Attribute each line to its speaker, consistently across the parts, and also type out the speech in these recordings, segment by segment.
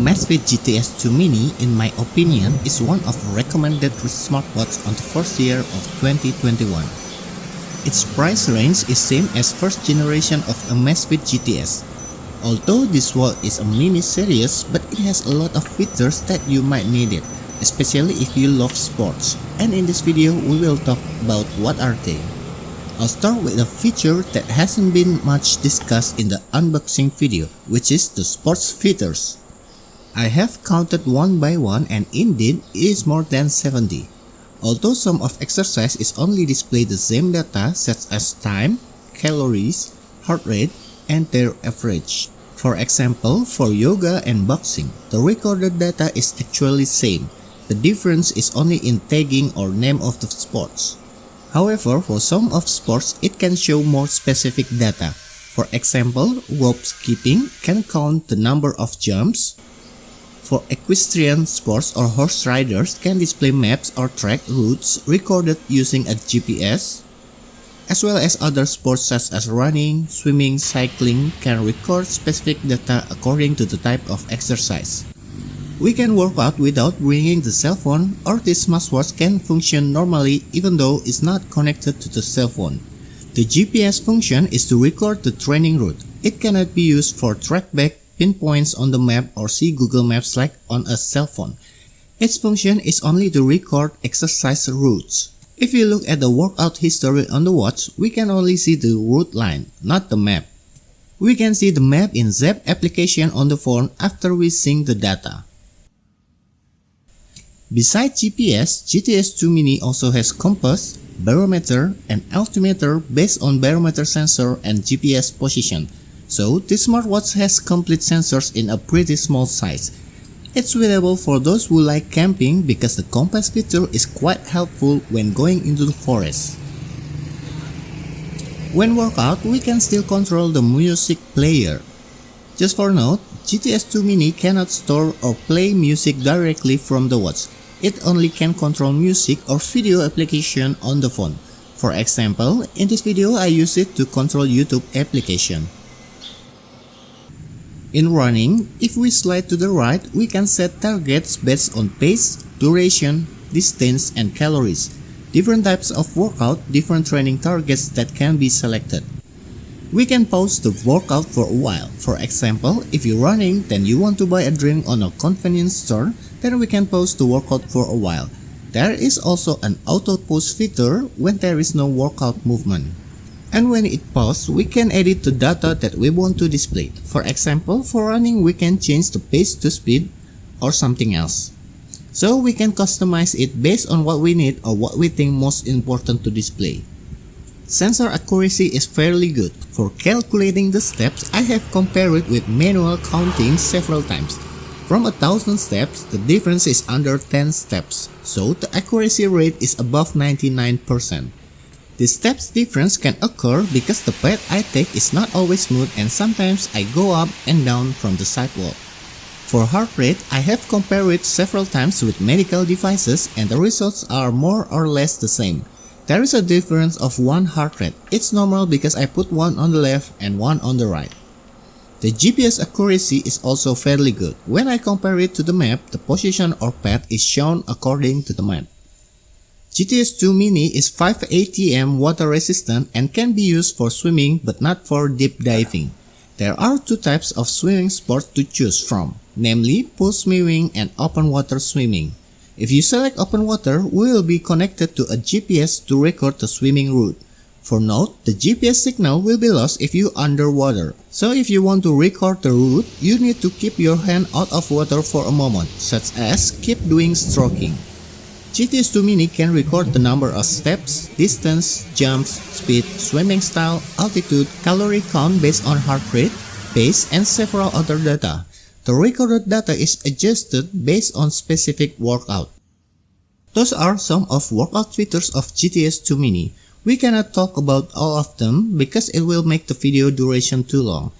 Speaker 1: Amazfit GTS 2 Mini, in my opinion, is one of the recommended smartwatch on the first year of 2021. Its price range is same as first generation of Amazfit GTS. Although this watch is a mini series, but it has a lot of features that you might need it, especially if you love sports. And in this video, we will talk about what are they. I'll start with a feature that hasn't been much discussed in the unboxing video, which is the sports features. I have counted one by one, and indeed it is more than 70. Although some of exercise is only display the same data such as time, calories, heart rate, and their average. For example, for yoga and boxing, the recorded data is actually same. The difference is only in tagging or name of the sports. However, for some of sports, it can show more specific data. For example, rope skipping can count the number of jumps. For equestrian sports or horse riders can display maps or track routes recorded using a GPS. As well as other sports such as running, swimming, cycling can record specific data according to the type of exercise. We can work out without bringing the cell phone, or this smartwatch can function normally even though it's not connected to the cell phone. The GPS function is to record the training route. It cannot be used for track back, pinpoints on the map, or see Google Maps like on a cell phone. Its function is only to record exercise routes. If you look at the workout history on the watch, we can only see the route line, not the map. We can see the map in Zepp Application on the phone after we sync the data. Besides GPS, GTS 2 Mini also has compass, barometer, and altimeter based on barometer sensor and GPS position. So this smartwatch has complete sensors in a pretty small size. It's suitable for those who like camping because the compass feature is quite helpful when going into the forest. When workout, we can still control the music player. Just for note, GTS 2 Mini cannot store or play music directly from the watch. It only can control music or video application on the phone. For example, in this video I use it to control YouTube application. In running, if we slide to the right, we can set targets based on pace, duration, distance, and calories. Different types of workout, different training targets that can be selected. We can pause the workout for a while. For example, if you're running, then you want to buy a drink on a convenience store, then we can pause the workout for a while. There is also an auto pause feature when there is no workout movement. And when it pauses, we can edit the data that we want to display. For example, for running, we can change the pace to speed or something else. So we can customize it based on what we need or what we think most important to display. Sensor accuracy is fairly good. For calculating the steps, I have compared it with manual counting several times. From 1,000 steps, the difference is under 10 steps, so the accuracy rate is above 99%. The steps difference can occur because the path I take is not always smooth and sometimes I go up and down from the sidewalk. For heart rate, I have compared it several times with medical devices and the results are more or less the same. There is a difference of 1 heart rate. It's normal because I put one on the left and one on the right. The GPS accuracy is also fairly good. When I compare it to the map, the position or path is shown according to the map. GTS 2 Mini is 5 ATM water resistant and can be used for swimming but not for deep diving. There are 2 types of swimming sports to choose from, namely pool swimming and open water swimming. If you select open water, we will be connected to a GPS to record the swimming route. For note, the GPS signal will be lost if you underwater. So if you want to record the route, you need to keep your hand out of water for a moment, such as keep doing stroking. GTS 2 Mini can record the number of steps, distance, jumps, speed, swimming style, altitude, calorie count based on heart rate, pace, and several other data. The recorded data is adjusted based on specific workout. Those are some of workout features of GTS 2 Mini. We cannot talk about all of them because it will make the video duration too long.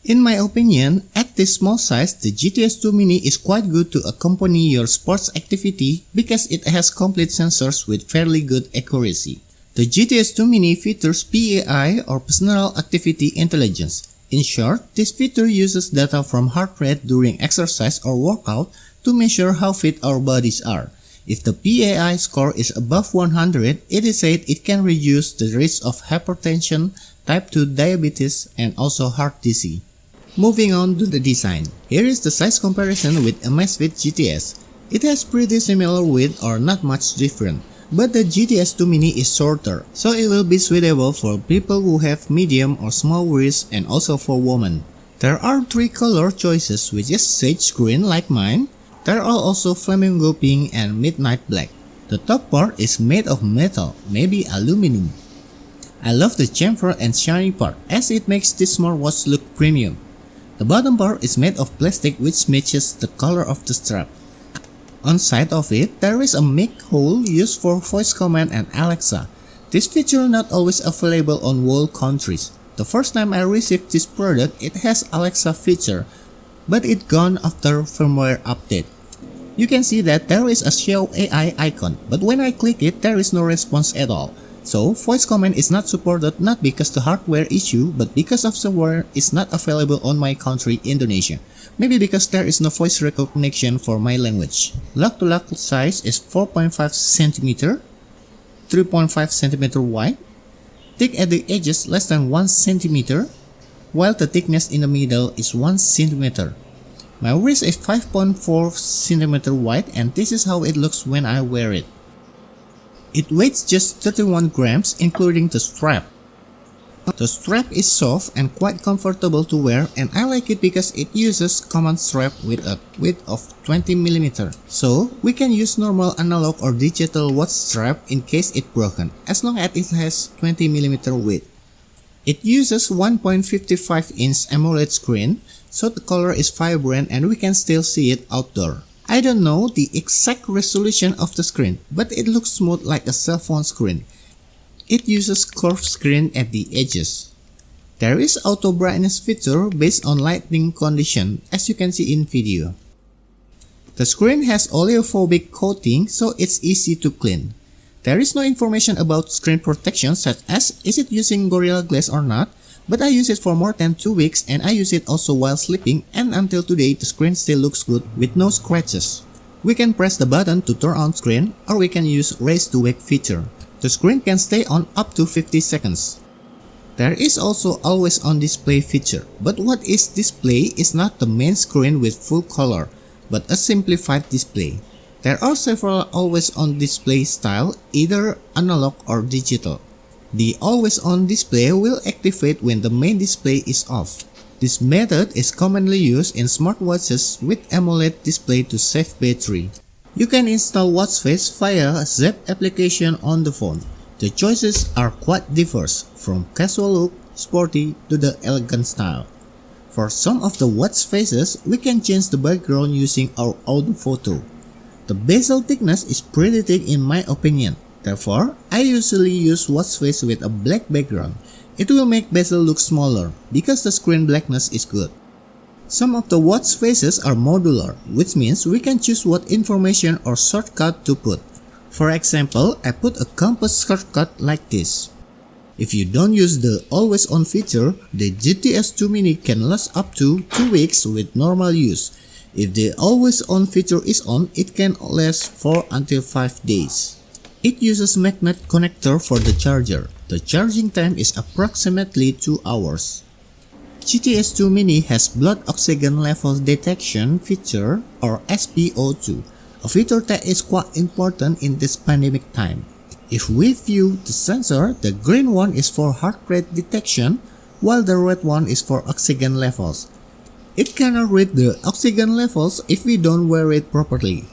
Speaker 1: In my opinion, at this small size, the GTS 2 Mini is quite good to accompany your sports activity because it has complete sensors with fairly good accuracy. The GTS 2 Mini features PAI or Personal Activity Intelligence. In short, this feature uses data from heart rate during exercise or workout to measure how fit our bodies are. If the PAI score is above 100, it is said it can reduce the risk of hypertension, type 2 diabetes, and also heart disease. Moving on to the design. Here is the size comparison with Amazfit GTS. It has pretty similar width or not much different. But the GTS 2 Mini is shorter, so it will be suitable for people who have medium or small wrists and also for women. There are 3 color choices, which is sage green like mine. There are also flamingo pink and midnight black. The top part is made of metal, maybe aluminum. I love the chamfer and shiny part as it makes this smartwatch look premium. The bottom part is made of plastic which matches the color of the strap. On side of it, there is a mic hole used for voice command and Alexa. This feature not always available on all countries. The first time I received this product, it has Alexa feature, but it gone after firmware update. You can see that there is a Xiao Ai icon, but when I click it, there is no response at all. So, voice command is not supported not because the hardware issue, but because of firmware is not available on my country, Indonesia. Maybe because there is no voice recognition for my language. Lock-to-lock size is 4.5 cm, 3.5 cm wide, thick at the edges less than 1 cm, while the thickness in the middle is 1 cm. My wrist is 5.4 cm wide and this is how it looks when I wear it. It weighs just 31 grams including the strap. The strap is soft and quite comfortable to wear and I like it because it uses common strap with a width of 20mm. So, we can use normal analog or digital watch strap in case it's broken, as long as it has 20mm width. It uses 1.55-inch AMOLED screen, so the color is vibrant and we can still see it outdoor. I don't know the exact resolution of the screen, but it looks smooth like a cell phone screen. It uses curved screen at the edges. There is auto brightness feature based on lighting condition, as you can see in video. The screen has oleophobic coating, so it's easy to clean. There is no information about screen protection such as is it using Gorilla Glass or not, but I use it for more than 2 weeks and I use it also while sleeping, and until today the screen still looks good with no scratches. We can press the button to turn on screen or we can use raise to wake feature. The screen can stay on up to 50 seconds. There is also always on display feature, but what is display is not the main screen with full color, but a simplified display. There are several always on display style, either analog or digital. The always on display will activate when the main display is off. This method is commonly used in smartwatches with AMOLED display to save battery. You can install watch face via Zepp Application on the phone. The choices are quite diverse, from casual look, sporty to the elegant style. For some of the watch faces, we can change the background using our auto photo. The bezel thickness is pretty thick in my opinion. Therefore, I usually use watch face with a black background. It will make bezel look smaller because the screen blackness is good. Some of the watch faces are modular, which means we can choose what information or shortcut to put. For example, I put a compass shortcut like this. If you don't use the always on feature, the GTS 2 Mini can last up to 2 weeks with normal use. If the always on feature is on, it can last 4 until 5 days. It uses magnet connector for the charger. The charging time is approximately 2 hours. GTS 2 Mini has blood oxygen level detection feature or SpO2, a feature that is quite important in this pandemic time. If we view the sensor, the green one is for heart rate detection, while the red one is for oxygen levels. It cannot read the oxygen levels if we don't wear it properly.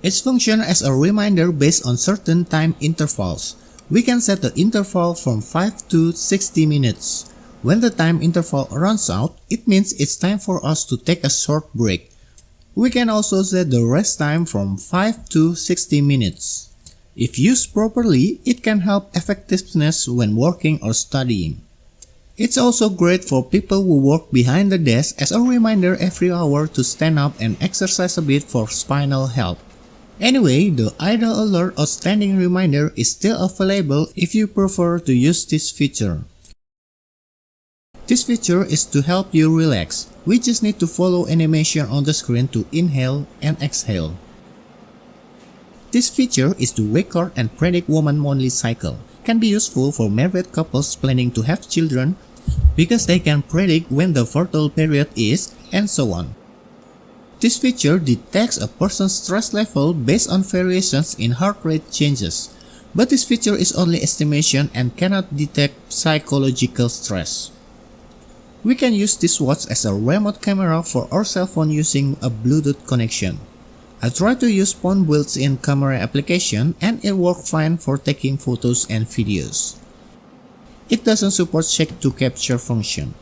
Speaker 1: It functions as a reminder based on certain time intervals. We can set the interval from 5 to 60 minutes. When the time interval runs out, it means it's time for us to take a short break. We can also set the rest time from 5 to 60 minutes. If used properly, it can help effectiveness when working or studying. It's also great for people who work behind the desk as a reminder every hour to stand up and exercise a bit for spinal health. Anyway, the idle alert or standing reminder is still available if you prefer to use this feature. This feature is to help you relax. We just need to follow animation on the screen to inhale and exhale. This feature is to record and predict woman monthly cycle. Can be useful for married couples planning to have children because they can predict when the fertile period is and so on. This feature detects a person's stress level based on variations in heart rate changes. But this feature is only estimation and cannot detect psychological stress. We can use this watch as a remote camera for our cell phone using a Bluetooth connection. I tried to use phone built-in camera application and it worked fine for taking photos and videos. It doesn't support shake to capture function.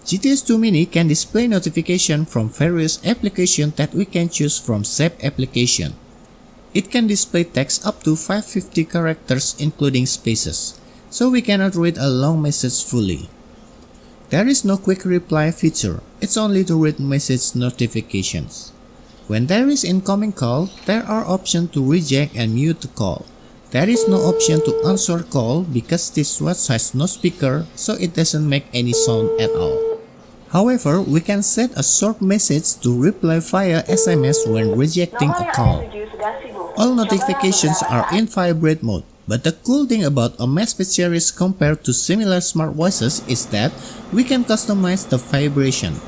Speaker 1: GTS 2 Mini can display notification from various applications that we can choose from Zepp Application. It can display text up to 550 characters including spaces, so we cannot read a long message fully. There is no quick reply feature, it's only to read message notifications. When there is incoming call, there are options to reject and mute the call. There is no option to answer call because this watch has no speaker, so it doesn't make any sound at all. However, we can set a short message to reply via SMS when rejecting a call. All notifications are in vibrate mode, but the cool thing about Amazfit series compared to similar smartwatches is that we can customize the vibration.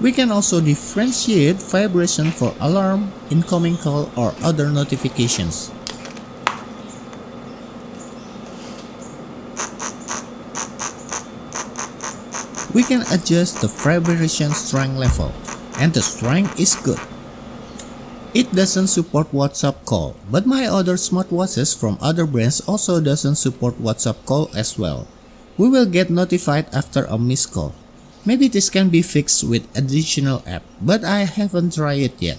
Speaker 1: We can also differentiate vibration for alarm, incoming call, or other notifications. We can adjust the vibration strength level, and the strength is good. It doesn't support WhatsApp call, but my other smartwatches from other brands also doesn't support WhatsApp call as well. We will get notified after a missed call. Maybe this can be fixed with additional app, but I haven't tried it yet.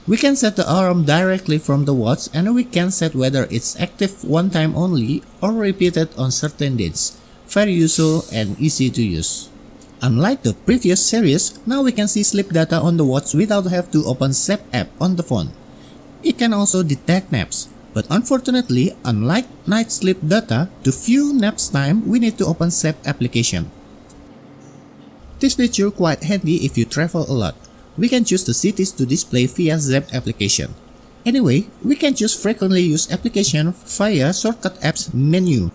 Speaker 1: We can set the alarm directly from the watch and we can set whether it's active one time only or repeated on certain dates. Very useful and easy to use. Unlike the previous series, now we can see sleep data on the watch without have to open Zepp app on the phone. It can also detect naps, but unfortunately, unlike night sleep data, to view naps time, we need to open Zepp application. This feature quite handy if you travel a lot. We can choose the cities to display via Zepp application. Anyway, we can choose frequently used application via shortcut apps menu.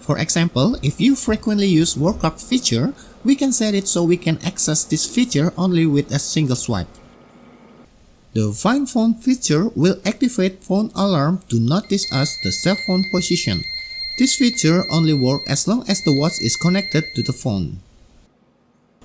Speaker 1: For example, if you frequently use workout feature, we can set it so we can access this feature only with a single swipe. The Find Phone feature will activate phone alarm to notice us the cell phone position. This feature only works as long as the watch is connected to the phone.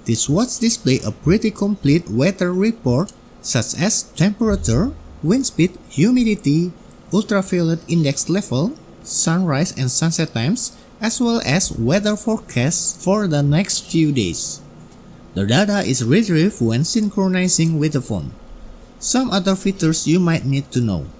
Speaker 1: This watch displays a pretty complete weather report such as temperature, wind speed, humidity, ultraviolet index level, sunrise and sunset times, as well as weather forecasts for the next few days. The data is retrieved when synchronizing with the phone. Some other features you might need to know.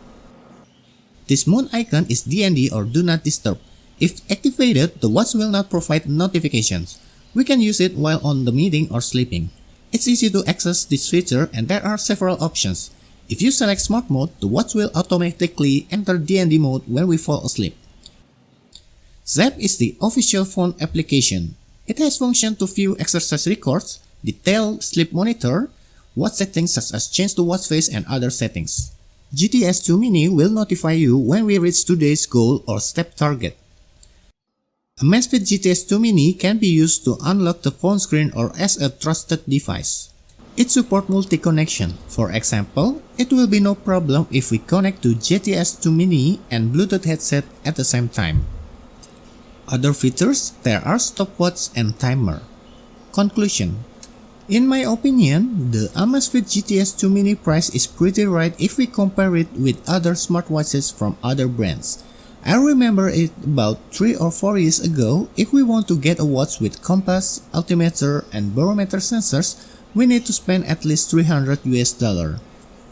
Speaker 1: This moon icon is DND or Do Not Disturb. If activated, the watch will not provide notifications. We can use it while on the meeting or sleeping. It's easy to access this feature and there are several options. If you select Smart Mode, the watch will automatically enter DND mode when we fall asleep. Zepp is the official phone application. It has function to view exercise records, detailed sleep monitor, watch settings such as change to watch face and other settings. GTS 2 Mini will notify you when we reach today's goal or step target. Amazfit GTS 2 Mini can be used to unlock the phone screen or as a trusted device. It supports multi-connection. For example, it will be no problem if we connect to GTS 2 Mini and Bluetooth headset at the same time. Other features, there are stopwatch and timer. Conclusion. In my opinion, the Amazfit GTS 2 Mini price is pretty right if we compare it with other smartwatches from other brands. I remember it about 3 or 4 years ago, if we want to get a watch with compass, altimeter, and barometer sensors, we need to spend at least $300 US.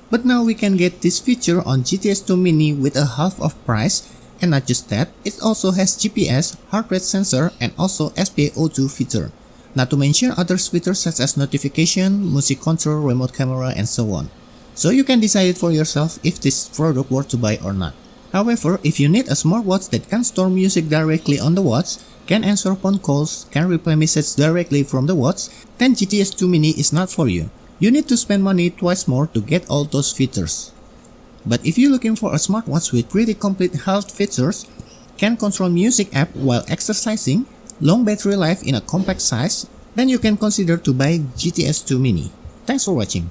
Speaker 1: But now we can get this feature on GTS 2 Mini with a half of price. And not just that, it also has GPS, heart rate sensor, and also SpO2 feature. Not to mention other features such as notification, music control, remote camera, and so on. So you can decide for yourself if this product worth to buy or not. However, if you need a smartwatch that can store music directly on the watch, can answer phone calls, can reply messages directly from the watch, then GTS 2 Mini is not for you. You need to spend money twice more to get all those features. But if you're looking for a smartwatch with pretty complete health features, can control music app while exercising, long battery life in a compact size, then you can consider to buy GTS 2 Mini. Thanks for watching.